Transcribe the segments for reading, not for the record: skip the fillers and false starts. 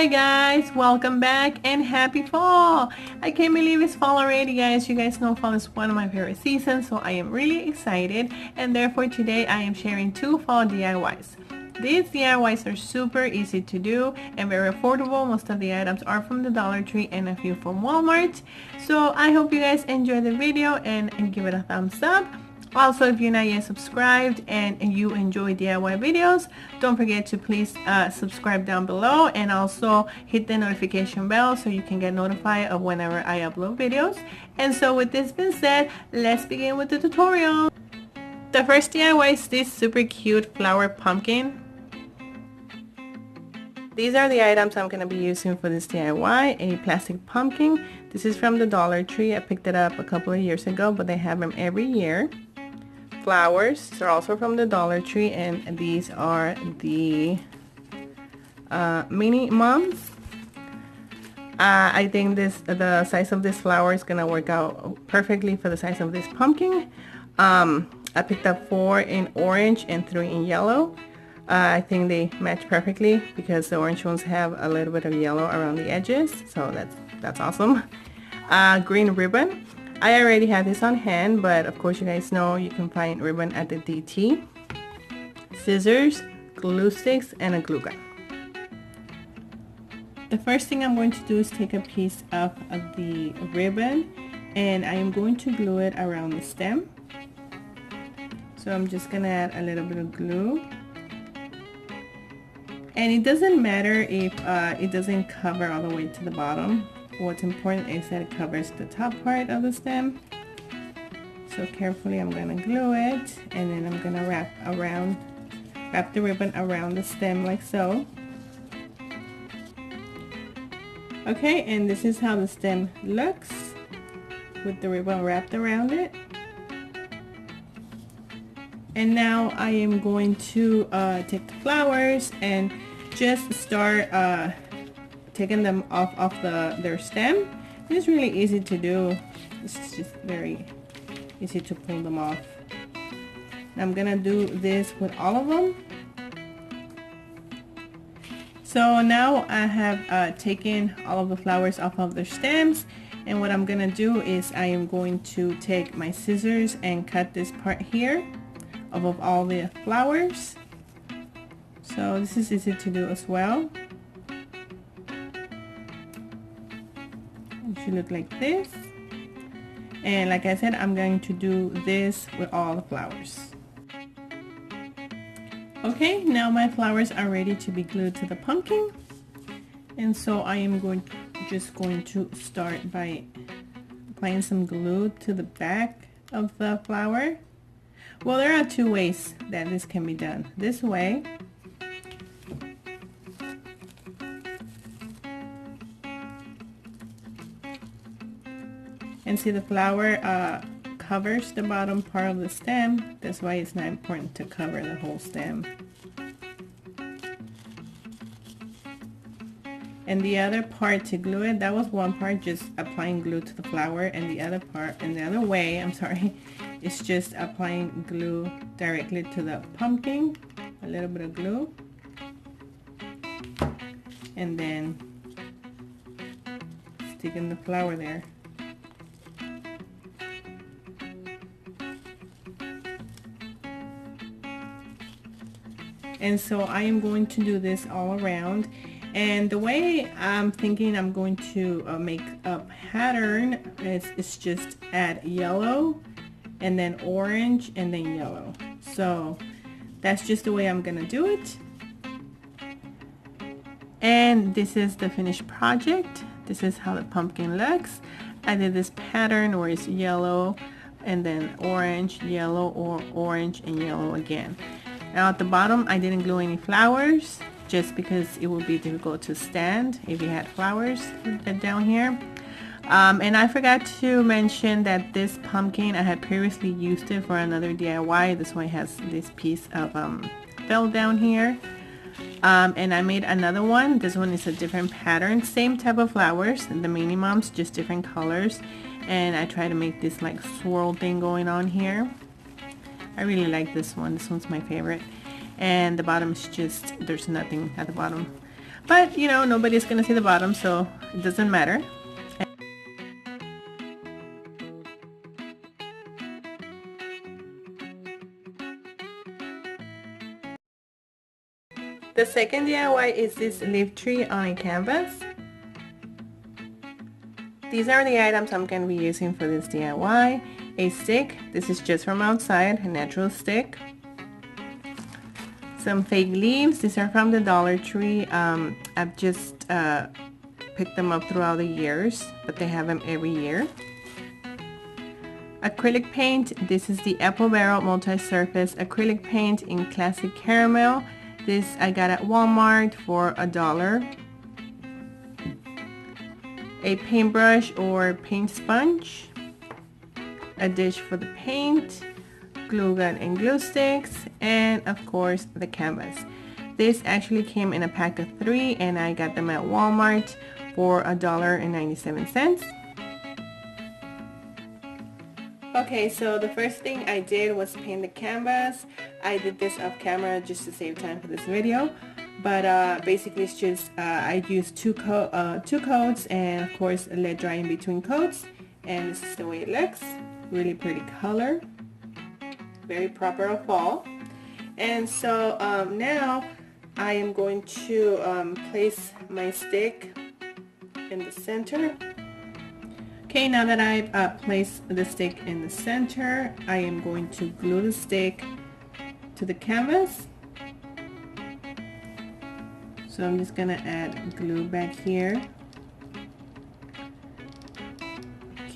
Hi guys, welcome back and happy fall. I can't believe it's fall already, guys. You guys know fall is one of my favorite seasons, so I am really excited, and therefore today I am sharing 2 fall DIYs. These DIYs are super easy to do and very affordable. Most of the items are from the Dollar Tree and a few from Walmart. So I hope you guys enjoy the video and give it a thumbs up. Also, if you're not yet subscribed and you enjoy DIY videos, don't forget to please subscribe down below, and also hit the notification bell so you can get notified of whenever I upload videos. And so with this being said, let's begin with the tutorial. The first DIY is this super cute flower pumpkin. These are the items I'm going to be using for this DIY. A plastic pumpkin. This is from the Dollar Tree. I picked it up a couple of years ago, but they have them every year. Flowers, they're also from the Dollar Tree, and these are the mini mums. I think the size of this flower is gonna work out perfectly for the size of this pumpkin. I picked up 4 in orange and 3 in yellow. I think they match perfectly because the orange ones have a little bit of yellow around the edges, so that's awesome. Green ribbon. I already have this on hand, but of course you guys know you can find ribbon at the DT. Scissors, glue sticks, and a glue gun. The first thing I'm going to do is take a piece of the ribbon, and I am going to glue it around the stem. So I'm just gonna add a little bit of glue. And it doesn't matter if it doesn't cover all the way to the bottom. What's important is that it covers the top part of the stem. So carefully I'm going to glue it, and then I'm going to wrap the ribbon around the stem like so. Okay, and this is how the stem looks with the ribbon wrapped around it. And now I am going to take the flowers and just start taking them off their stem. It's really easy to do. It's just very easy to pull them off. And I'm gonna do this with all of them. So now I have taken all of the flowers off of their stems, and what I'm gonna do is I am going to take my scissors and cut this part here of all the flowers. So this is easy to do as well. It should look like this, and like I said, I'm going to do this with all the flowers. Okay, now my flowers are ready to be glued to the pumpkin, and so I am just going to start by applying some glue to the back of the flower. Well, there are 2 ways that this can be done. This way, and see the flower covers the bottom part of the stem. That's why it's not important to cover the whole stem. And the other part to glue it, that was one part, just applying glue to the flower, and the other part, and the other way, I'm sorry, is just applying glue directly to the pumpkin, a little bit of glue, and then sticking the flower there. And so I am going to do this all around, and the way I'm thinking I'm going to make a pattern is just add yellow and then orange and then yellow. So that's just the way I'm gonna do it. And this is the finished project. This is how the pumpkin looks. I did this pattern where it's yellow and then orange, yellow, or orange and yellow again. Now at the bottom I didn't glue any flowers, just because it would be difficult to stand if you had flowers down here. And I forgot to mention that this pumpkin, I had previously used it for another DIY. This one has this piece of felt down here. And I made another one. This one is a different pattern, same type of flowers, the mini mums, just different colors. And I try to make this like swirl thing going on here. I really like this one. This one's my favorite. And the bottom is just, there's nothing at the bottom. but you know, nobody's gonna see the bottom, so it doesn't matter. The second DIY is this leaf tree on a canvas. These are the items I'm going to be using for this DIY. A stick, this is just from outside, a natural stick. Some fake leaves, these are from the Dollar Tree. I've just picked them up throughout the years, but they have them every year. Acrylic paint, this is the Apple Barrel multi-surface acrylic paint in classic caramel. This I got at Walmart for $1. A paintbrush or paint sponge, a dish for the paint, glue gun and glue sticks, and of course the canvas. This actually came in a pack of 3 and I got them at Walmart for $1.97. Okay, so the first thing I did was paint the canvas. I did this off camera just to save time for this video, but basically it's just I used two coats and of course let dry in between coats, and this is the way it looks. Really pretty color, very proper of fall. And so now I am going to place my stick in the center. Okay, now that I've placed the stick in the center, I am going to glue the stick to the canvas. So I'm just gonna add glue back here.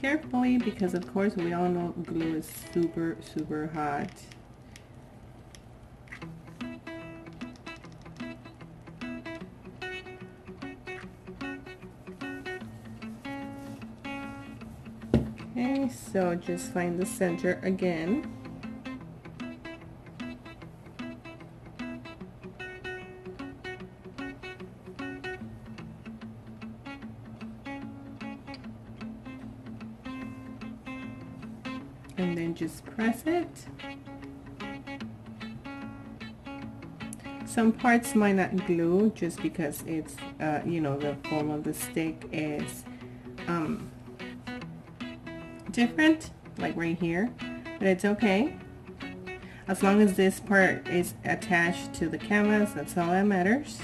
Carefully, because of course we all know glue is super hot. Okay, so just find the center again. And then just press it. Some parts might not glue just because it's, you know, the form of the stick is different, like right here, but it's okay. As long as this part is attached to the canvas, that's all that matters.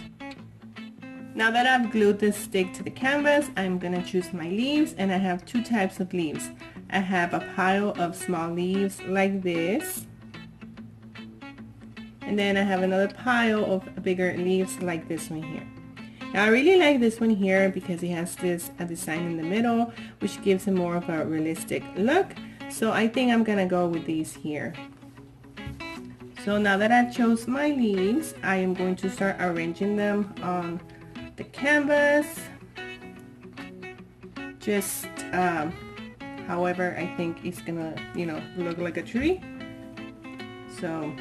Now that I've glued this stick to the canvas, I'm gonna choose my leaves, and I have 2 types of leaves. I have a pile of small leaves like this, and then I have another pile of bigger leaves like this one here. Now I really like this one here because it has this design in the middle, which gives it more of a realistic look. So I think I'm gonna go with these here. So now that I've chose my leaves, I am going to start arranging them on the canvas. Just however I think it's gonna, you know, look like a tree. So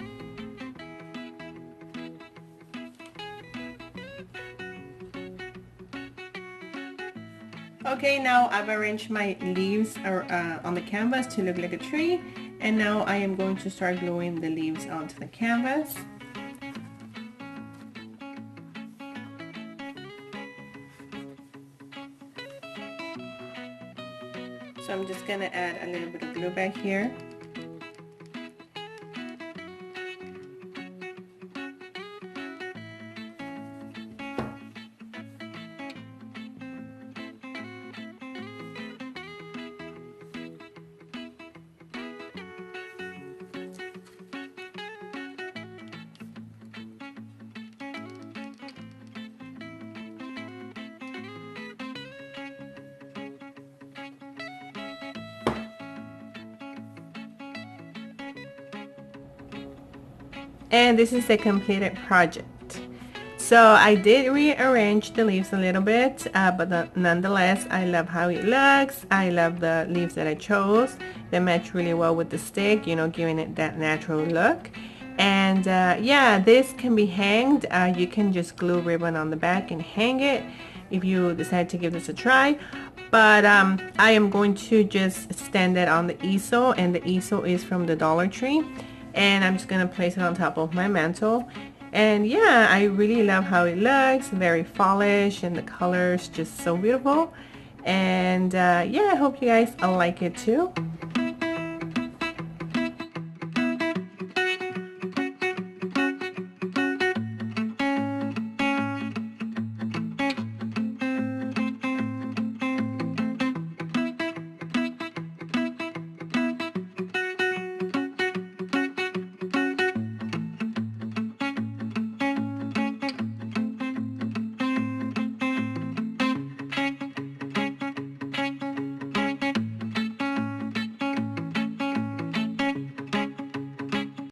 okay, now I've arranged my leaves on the canvas to look like a tree, and now I am going to start gluing the leaves onto the canvas. So I'm just gonna add a little bit of glue back here. And this is the completed project. So I did rearrange the leaves a little bit, but nonetheless I love how it looks. I love the leaves that I chose. They match really well with the stick, you know, giving it that natural look. And yeah, this can be hanged. You can just glue ribbon on the back and hang it if you decide to give this a try. But I am going to just stand it on the easel, and the easel is from the Dollar Tree. And I'm just going to place it on top of my mantle. And yeah, I really love how it looks, very fallish, and the colors just so beautiful. And yeah, I hope you guys like it too.